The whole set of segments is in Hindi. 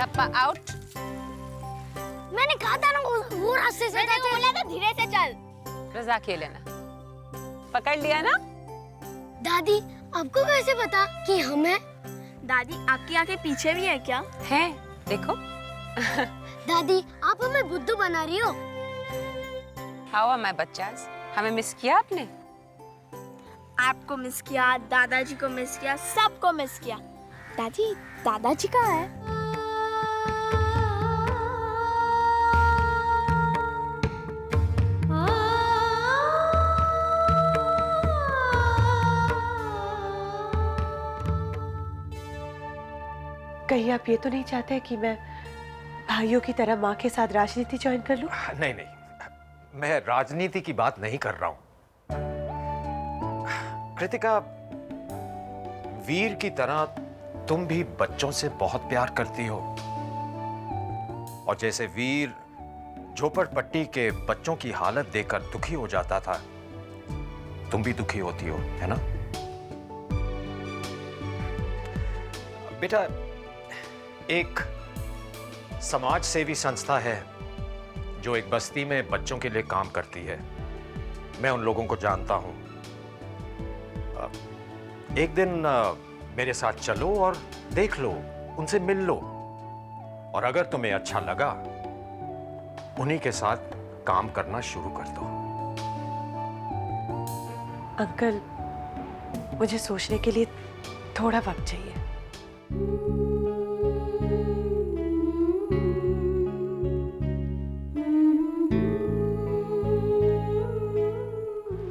धप्पा आउट। मैंने कहा था ना वो रास्ते से मैंने बोला था धीरे से चल। रजा खेले ना, पकड़ लिया ना। दादी आपको कैसे पता कि हम हैं? दादी आपकी आंखें पीछे भी है क्या? है, देखो। दादी आप हमें बुद्धू बना रही हो। हाउ माय बच्चास, हमें मिस किया आपने? आपको मिस किया, दादाजी को मिस किया, सबको मिस किया। दादी, दादाजी कहाँ है? कहीं आप ये तो नहीं चाहते कि मैं भाइयों की तरह माँ के साथ राजनीति ज्वाइन कर लूं? नहीं नहीं, मैं राजनीति की बात नहीं कर रहा हूं। कृतिका, वीर की तरह तुम भी बच्चों से बहुत प्यार करती हो, और जैसे वीर झोपड़पट्टी के बच्चों की हालत देखकर दुखी हो जाता था, तुम भी दुखी होती हो, है ना? बेटा, एक समाज सेवी संस्था है जो एक बस्ती में बच्चों के लिए काम करती है। मैं उन लोगों को जानता हूं। एक दिन मेरे साथ चलो और देख लो, उनसे मिल लो, और अगर तुम्हें अच्छा लगा उन्हीं के साथ काम करना शुरू कर दो। अंकल, मुझे सोचने के लिए थोड़ा वक्त चाहिए।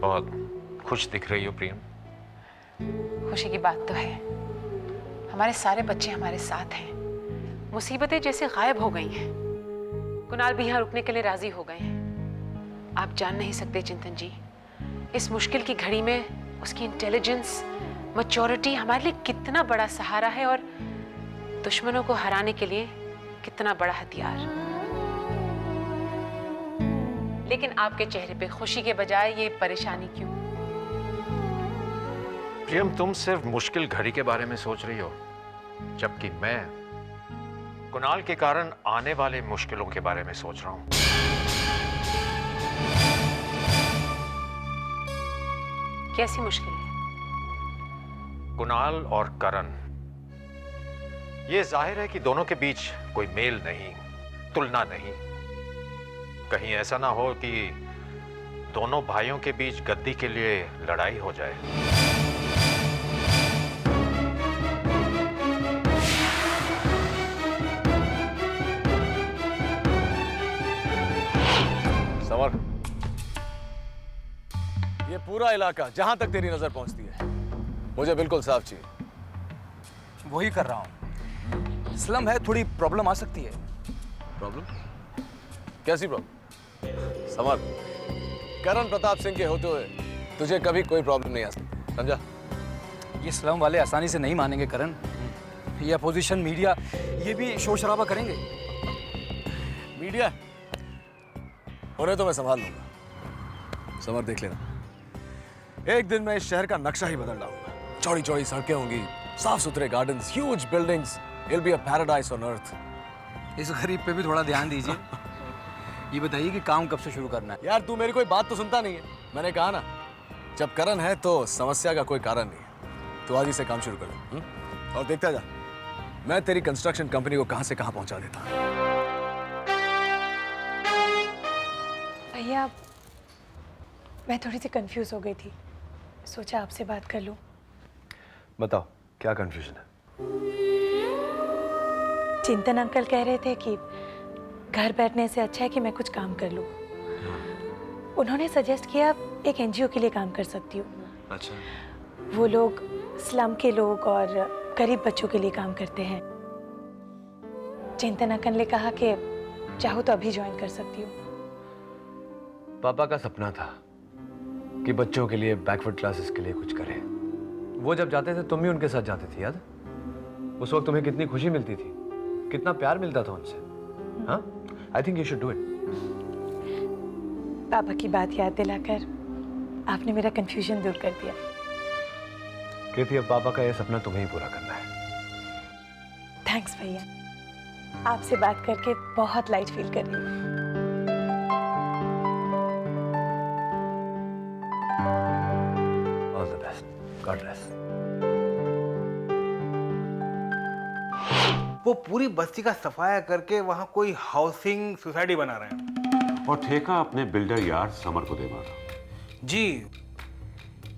बहुत खुश दिख रही हो प्रियम। खुशी की बात तो है, हमारे सारे बच्चे हमारे साथ हैं। मुसीबतें जैसे गायब हो गई हैं। कुणाल भी यहाँ रुकने के लिए राजी हो गए हैं। आप जान नहीं सकते चिंतन जी, इस मुश्किल की घड़ी में उसकी इंटेलिजेंस, मैच्योरिटी हमारे लिए कितना बड़ा सहारा है, और दुश्मनों को हराने के लिए कितना बड़ा हथियार। लेकिन आपके चेहरे पे खुशी के बजाय ये परेशानी क्यों? प्रियम, तुम सिर्फ मुश्किल घड़ी के बारे में सोच रही हो, जबकि मैं कुणाल के कारण आने वाले मुश्किलों के बारे में सोच रहा हूं। कैसी मुश्किल है? कुणाल और करण, ये जाहिर है कि दोनों के बीच कोई मेल नहीं, तुलना नहीं। कहीं ऐसा ना हो कि दोनों भाइयों के बीच गद्दी के लिए लड़ाई हो जाए। समर, ये पूरा इलाका जहां तक तेरी नजर पहुंचती है, मुझे बिल्कुल साफ चाहिए। वही कर रहा हूं। स्लम है, थोड़ी प्रॉब्लम आ सकती है। प्रॉब्लम? कैसी प्रॉब्लम? समर, करण प्रताप सिंह के होते हुए तुझे कभी कोई प्रॉब्लम नहीं आ सकती, समझा? ये स्लम वाले आसानी से नहीं मानेंगे करण। ये अपोजिशन मीडिया, ये भी शोर शराबा करेंगे। मीडिया उन्हें तो मैं संभाल लूंगा। समर, देख लेना, एक दिन मैं इस शहर का नक्शा ही बदल डालूंगा। चौड़ी चौड़ी सड़कें होंगी, साफ सुथरे gardens, huge buildings, it will be a paradise on earth. इस गरीब पे भी थोड़ा ध्यान दीजिए। ये बताइए कि काम कब से शुरू करना है? यार, तू मेरी कोई बात तो सुनता नहीं है। मैंने कहा ना, जब करण है तो समस्या का कोई कारण नहीं। तू आज ही से काम शुरू कर ले, और देखता जा मैं तेरी कंस्ट्रक्शन कंपनी को कहां से कहां पहुंचा देता हूं। भैया, मैं थोड़ी सी कंफ्यूज हो गई थी, सोचा आपसे बात कर लूं। बताओ, क्या कंफ्यूजन है? चिंतन अंकल कह रहे थे कि घर बैठने से अच्छा है कि मैं कुछ काम कर लूं। उन्होंने सजेस्ट किया एक एनजीओ के लिए काम कर सकती हूँ। अच्छा। वो लोग स्लम के लोग और गरीब बच्चों के लिए काम करते हैं। चिंतन अंकल ने कहा कि चाहो तो अभी ज्वाइन कर सकती हूँ। पापा का सपना था कि बच्चों के लिए बैकवर्ड क्लासेस के लिए कुछ करें। वो जब जाते थे तुम भी उनके साथ जाते थे, याद? उस वक्त तुम्हें कितनी खुशी मिलती थी, कितना प्यार मिलता था उनसे। हाँ, I think you should do it. पापा की बात याद दिलाकर आपने मेरा कंफ्यूजन दूर कर दिया। कृति, अब पापा का यह सपना तुम्हें ही पूरा करना है। थैंक्स भैया। आपसे बात करके बहुत लाइट फील कर रही हूँ। All the best, God bless. वो पूरी बस्ती का सफाया करके वहां कोई हाउसिंग सोसाइटी बना रहे हैं। और ठेका अपने बिल्डर यार समर को दे मारा। जी।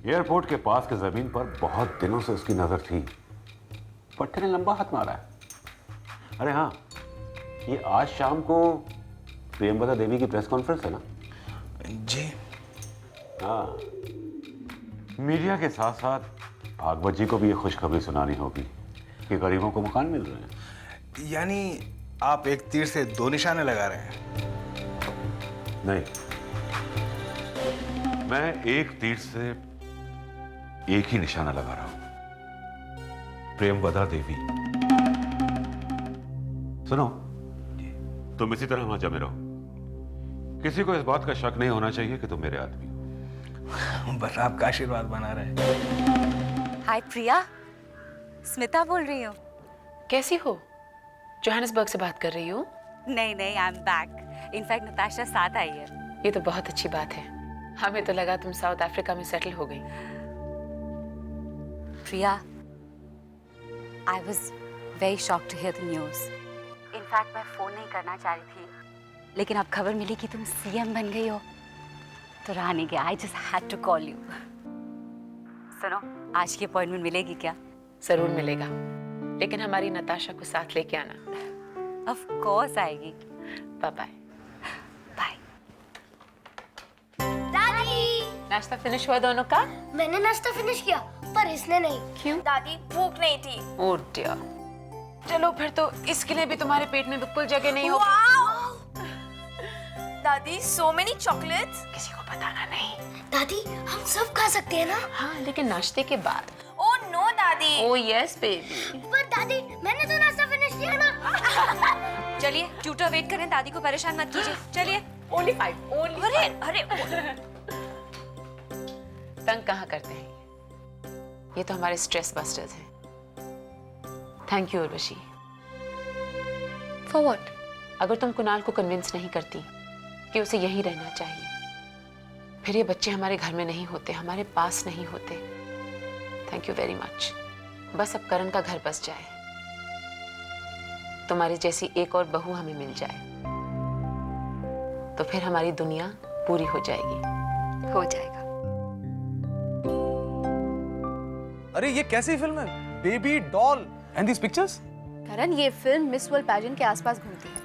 एयरपोर्ट के पास की जमीन पर बहुत दिनों से उसकी नजर थी, पट्टे ने लंबा हाथ मारा है। अरे हाँ, ये आज शाम को प्रियंवदा देवी की प्रेस कॉन्फ्रेंस है ना? जी। हाँ, मीडिया के साथ साथ भागवत जी को भी ये खुशखबरी सुनानी होगी कि गरीबों को मकान मिल रहे हैं। यानी आप एक तीर से दो निशाने लगा रहे हैं? नहीं, मैं एक तीर से एक ही निशाना लगा रहा हूं, प्रेमवदा देवी। सुनो, तुम इसी तरह वहां जमे रहो। किसी को इस बात का शक नहीं होना चाहिए कि तुम मेरे आदमी हो। बस आपका आशीर्वाद बना रहे। हाय प्रिया, स्मिता बोल रही हूँ। कैसी हो? जोहान्सबर्ग से बात कर रही हो? नहीं नहीं, I am back. In fact Natasha साथ आई है। ये तो बहुत अच्छी बात है। हमें तो लगा तुम साउथ अफ्रीका में सेटल हो गई। Priya, I was very shocked to hear the news. In fact मैं फोन नहीं करना चाह रही थी, लेकिन अब खबर मिली कि तुम सीएम बन गई हो तो रहा नहीं गया। I just had to call you. सुनो, आज की अपॉइंटमेंट मिलेगी क्या? जरूर मिलेगा, लेकिन हमारी नताशा को साथ लेके आना। ऑफ कोर्स आएगी। Bye bye. बाय। दादी, नाश्ता फिनिश हुआ दोनों का? मैंने नाश्ता फिनिश किया पर इसने नहीं। क्यों? दादी भूख नहीं थी। Oh dear. चलो फिर तो इसके लिए भी तुम्हारे पेट में बिल्कुल जगह नहीं होगी। वाओ! दादी, so many chocolates। किसी को बताना नहीं। दादी, हम सब खा सकते हैं ना? हाँ, लेकिन नाश्ते के बाद। ओह नो दादी। Oh yes baby. पर दादी, मैंने तो नाश्ता फिनिश किया ना। चलिए, ट्यूटर वेट करें, दादी को परेशान मत कीजिए। चलिए। Only 5, only अरे 5। अरे तंग कहाँ करते हैं ये तो हमारे स्ट्रेस बस्टर्स हैं। Thank you Urvashi. For what? अगर तुम कुणाल को कन्विंस नहीं करती कि उसे यहीं रहना चाहिए, फिर ये बच्चे हमारे घर में नहीं होते, हमारे पास नहीं होते। Thank you very much. बस अब करण का घर बस जाए, तुम्हारी जैसी एक और बहू हमें मिल जाए, तो फिर हमारी दुनिया पूरी हो जाएगी। हो जाएगा। अरे ये कैसी फिल्म है? Baby doll and these pictures? Karan, ये फिल्म मिस वर्ल्ड पैजेंट के आसपास घूमती है।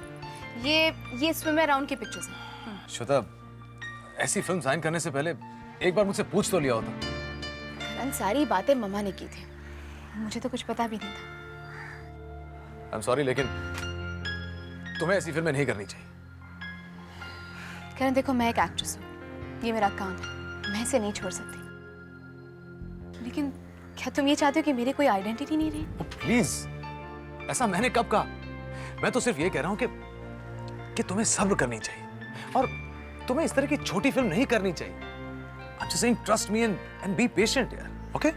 ये स्विम अराउंड की पिक्चर्स हैं। श्वेता, ऐसी फिल्म साइन करने से पहले एक बार मुझसे पूछ तो लिया होता। करण, सारी बातें मम्मा ने की थी, मुझे तो कुछ पता भी नहीं था। आई एम सॉरी, लेकिन तुम्हें ऐसी फिल्में नहीं करनी चाहिए। करण देखो, मैं एक एक्ट्रेस हूँ, ये मेरा काम है, मैं इसे नहीं छोड़ सकती। लेकिन क्या तुम ये चाहते हो कि मेरी कोई आइडेंटिटी नहीं रही? प्लीज, ऐसा मैंने कब कहा? मैं तो सिर्फ ये कह रहा हूँ कि तुम्हें सब्र करनी चाहिए और तुम्हें इस तरह की छोटी फिल्म नहीं करनी चाहिए। I'm just saying, trust me and be patient यार, okay?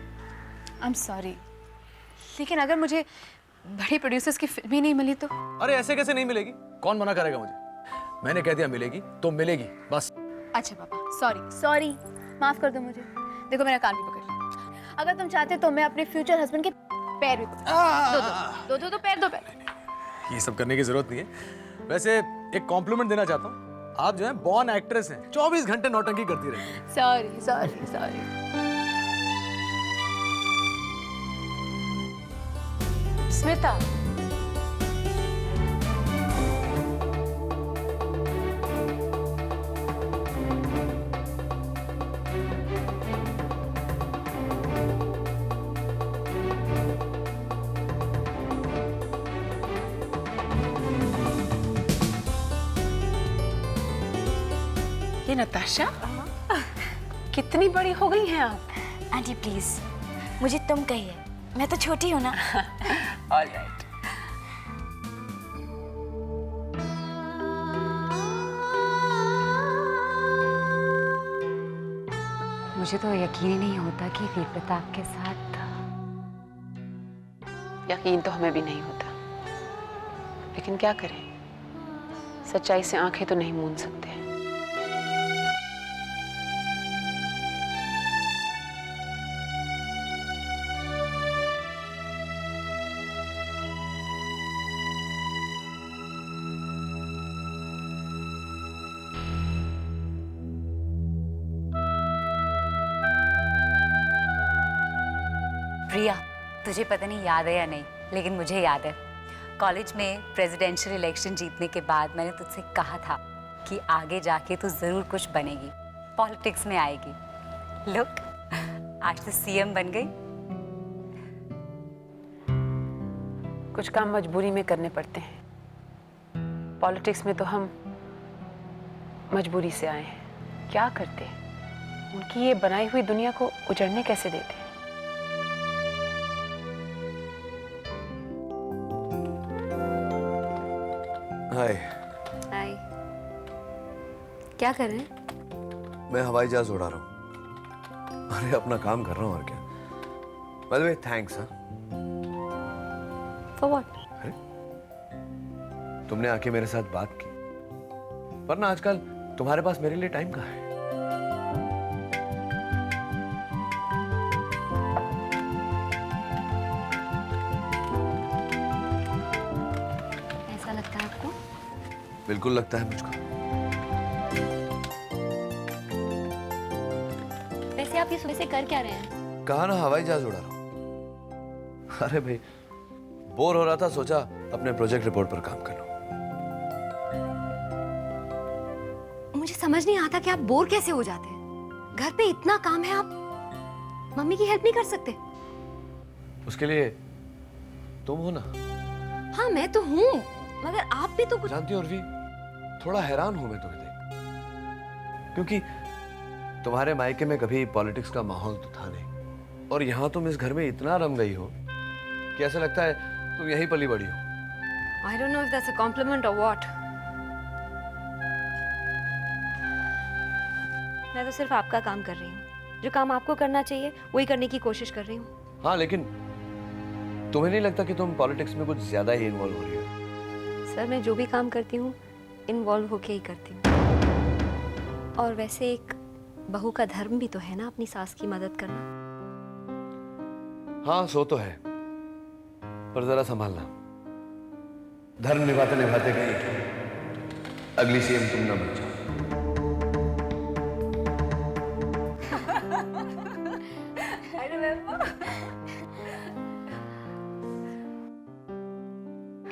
I'm sorry, लेकिन अगर मुझे बड़े प्रोड्यूसर्स की फिल्म ही नहीं मिली तो? अरे ऐसे कैसे नहीं मिलेगी? कौन मना करेगा मुझे? मैंने कह दिया मिलेगी तो मिलेगी, बस। अच्छा पापा, सॉरी, माफ कर दो मुझे। देखो, मेरा कान भी पकड़ लिया। अगर तुम चाहते तो मैं अपने फ्यूचर हस्बैंड के पैर भी पकड़ दो पैर। ये सब करने की जरूरत नहीं है। वैसे एक कॉम्प्लीमेंट देना चाहता हूँ, आप जो है बॉर्न एक्ट्रेस हैं, 24 घंटे नौटंकी करती रहती हैं। सॉरी। स्मिता, ये नताशा, कितनी बड़ी हो गई हैं आप? आंटी प्लीज, मुझे तुम कहिए, मैं तो छोटी हूँ ना। All right. मुझे तो यकीन ही नहीं होता कि वीर प्रताप के साथ था। यकीन तो हमें भी नहीं होता, लेकिन क्या करें, सच्चाई से आंखें तो नहीं मूंद सकते। प्रिया, तुझे पता नहीं याद है या नहीं, लेकिन मुझे याद है कॉलेज में प्रेसिडेंशियल इलेक्शन जीतने के बाद मैंने तुझसे कहा था कि आगे जाके तू जरूर कुछ बनेगी, पॉलिटिक्स में आएगी। लुक, आज तो सीएम बन गई। कुछ काम मजबूरी में करने पड़ते हैं। पॉलिटिक्स में तो हम मजबूरी से आए हैं। क्या करते, उनकी ये बनाई हुई दुनिया को उजड़ने कैसे देते। हाय। हाय। क्या कर रहे हैं? मैं हवाई जहाज उड़ा रहा हूँ। अरे अपना काम कर रहा हूँ और क्या। By the way thanks. For what? अरे तुमने आके मेरे साथ बात की, पर ना आजकल तुम्हारे पास मेरे लिए टाइम कहाँ है। ऐसा लगता है आपको? बिल्कुल लगता है मुझको। वैसे आप ये सुबह से कर क्या रहे हैं? कहा ना हवाई जहाज उड़ा रहा हूँ। अरे भाई बोर हो रहा था, सोचा अपने प्रोजेक्ट रिपोर्ट पर काम कर लूं। मुझे समझ नहीं आता कि आप बोर कैसे हो जाते हैं। घर पे इतना काम है, आप मम्मी की हेल्प नहीं कर सकते? उसके लिए तुम हो ना। हाँ मैं तो हूँ, मगर आप भी तो कुछ। जानती हो उर्वी, थोड़ा हैरान हूं मैं तुम्हें देख, क्योंकि तुम्हारे मायके में कभी पॉलिटिक्स का माहौल तो था नहीं, और यहाँ तुम इस घर में इतना रम गई हो कि ऐसा लगता है तुम यहीं पली बड़ी हो। I don't know if that's a compliment or what. मैं तो सिर्फ आपका काम कर रही हूँ। जो काम आपको करना चाहिए वही करने की कोशिश कर रही हूँ। हाँ, लेकिन तुम्हें नहीं लगता कि तुम पॉलिटिक्स में कुछ ज्यादा ही इन्वॉल्व हो रही हो? सर, मैं जो भी काम करती हूँ इन्वॉल्व होके ही करती हूँ। और वैसे एक बहू का धर्म भी तो है ना अपनी सास की मदद करना। हाँ सो तो है, पर जरा संभालना। धर्म निभाते निभाते कहीं अगली सीएम तुम ना बन जाओ।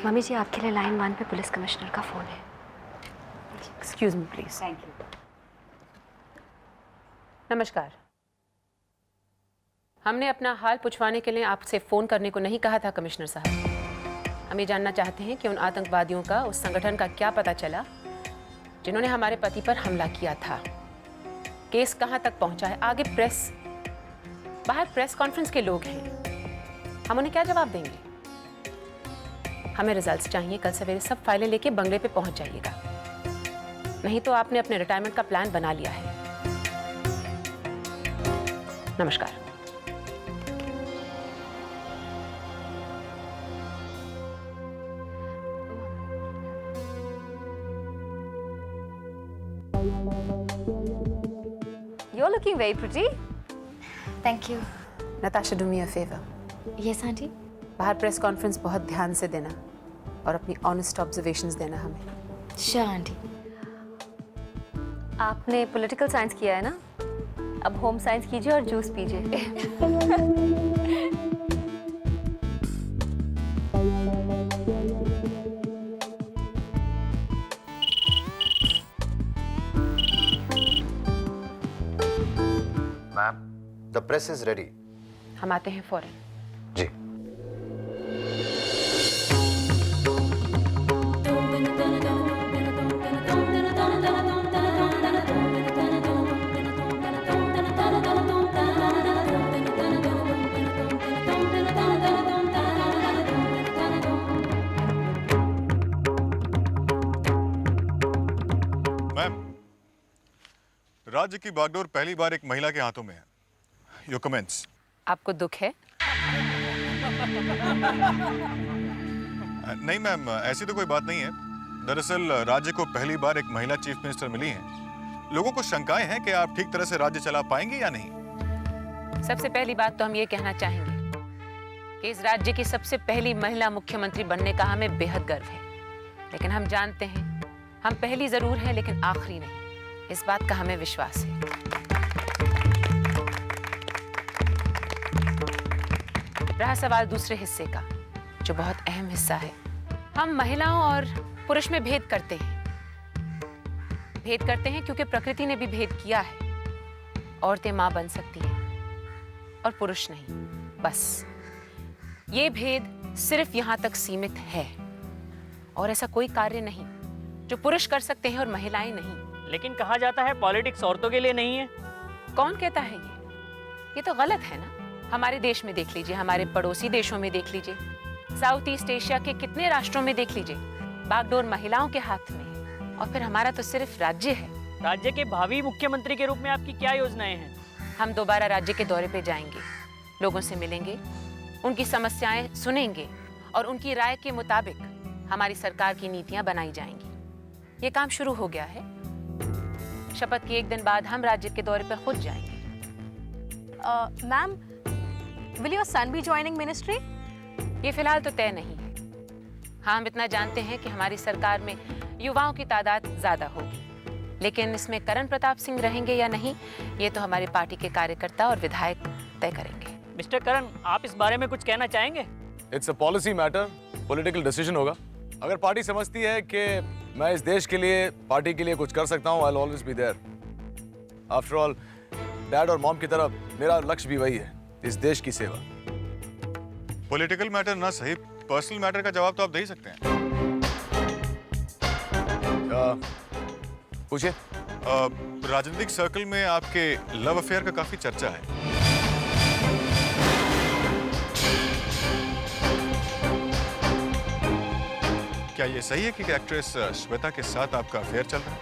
मम्मी जी, आपके लिए लाइन 1 पे पुलिस कमिश्नर का फोन है। Excuse me please. Thank you. नमस्कार। हमने अपना हाल पूछवाने के लिए आपसे फोन करने को नहीं कहा था कमिश्नर साहब। हम ये जानना चाहते हैं कि उन आतंकवादियों का, उस संगठन का क्या पता चला जिन्होंने हमारे पति पर हमला किया था। केस कहां तक पहुंचा है? आगे प्रेस, बाहर प्रेस कॉन्फ्रेंस के लोग हैं, हम उन्हें क्या जवाब देंगे? हमें रिजल्ट्स चाहिए। कल सवेरे सब फाइलें लेके बंगले पे पहुंच जाइएगा, नहीं तो आपने अपने रिटायरमेंट का प्लान बना लिया है। नमस्कार। You're looking very pretty. Thank you. Natasha, do me a favour. Yes, aunty. बाहर प्रेस कॉन्फ्रेंस बहुत ध्यान से देना और अपनी ऑनेस्ट ऑब्जर्वेशंस देना हमें। Sure aunty. आपने पॉलिटिकल साइंस किया है ना, अब होम साइंस कीजिए और जूस पीजिए। Ma'am, the press is ready. हम आते हैं फौरन। जी। राज्य की बागडोर पहली बार एक महिला के हाथों में है। Your comments. आपको दुख है? नहीं मैम, ऐसी तो कोई बात नहीं है। दरअसल राज्य को पहली बार एक महिला चीफ मिनिस्टर मिली हैं। लोगों को शंकाएं हैं कि आप ठीक तरह से राज्य चला पाएंगे या नहीं। सबसे पहली बात तो हम ये कहना चाहेंगे कि इस राज्य की सबसे पहली महिला मुख्यमंत्री बनने का हमें बेहद गर्व है। लेकिन हम जानते हैं हम पहली जरूर हैं लेकिन आखिरी नहीं, इस बात का हमें विश्वास है। रहा सवाल दूसरे हिस्से का, जो बहुत अहम हिस्सा है। हम महिलाओं और पुरुष में भेद करते हैं। भेद करते हैं क्योंकि प्रकृति ने भी भेद किया है। औरतें मां बन सकती हैं और पुरुष नहीं। बस ये भेद सिर्फ यहां तक सीमित है और ऐसा कोई कार्य नहीं जो पुरुष कर सकते हैं और महिलाएं नहीं। लेकिन कहा जाता है पॉलिटिक्स औरतों के लिए नहीं है। कौन कहता है ये तो गलत है ना। हमारे देश में देख लीजिए, हमारे पड़ोसी देशों में देख लीजिए, साउथ ईस्ट एशिया के कितने राष्ट्रों में देख लीजिए, बागडोर महिलाओं के हाथ में है। और फिर हमारा तो सिर्फ राज्य है। राज्य के भावी मुख्यमंत्री के रूप में आपकी क्या योजनाएं हैं? हम दोबारा राज्य के दौरे पे जाएंगे, लोगों से मिलेंगे, उनकी समस्याएं सुनेंगे और उनकी राय के मुताबिक हमारी सरकार की नीतियां बनाई जाएंगी। ये काम शुरू हो गया है। शपथ के एक दिन बाद हम राज्य के दौरे पर खुद जाएंगे। Ma'am, will your son B joining ministry? ये फिलहाल तो तय नहीं है। हाँ, हम इतना जानते हैं कि हमारी सरकार में युवाओं की तादाद ज्यादा होगी, लेकिन इसमें करण प्रताप सिंह रहेंगे या नहीं, ये तो हमारी पार्टी के कार्यकर्ता और विधायक तय करेंगे। मिस्टर करण, आप इस बारे में कुछ कहना चाहेंगे? It's a policy matter, political decision होगा। अगर पार्टी समझती है कि मैं इस देश के लिए, पार्टी के लिए कुछ कर सकता हूँ, I will always be there. After all, dad और मॉम की तरह मेरा लक्ष्य भी वही है, इस देश की सेवा। पॉलिटिकल मैटर ना सही, पर्सनल मैटर का जवाब तो आप दे ही सकते हैं। पूछिए। राजनीतिक सर्कल में आपके लव अफेयर का काफी चर्चा है। क्या ये सही है कि एक्ट्रेस श्वेता के साथ आपका अफेयर चल रहा है?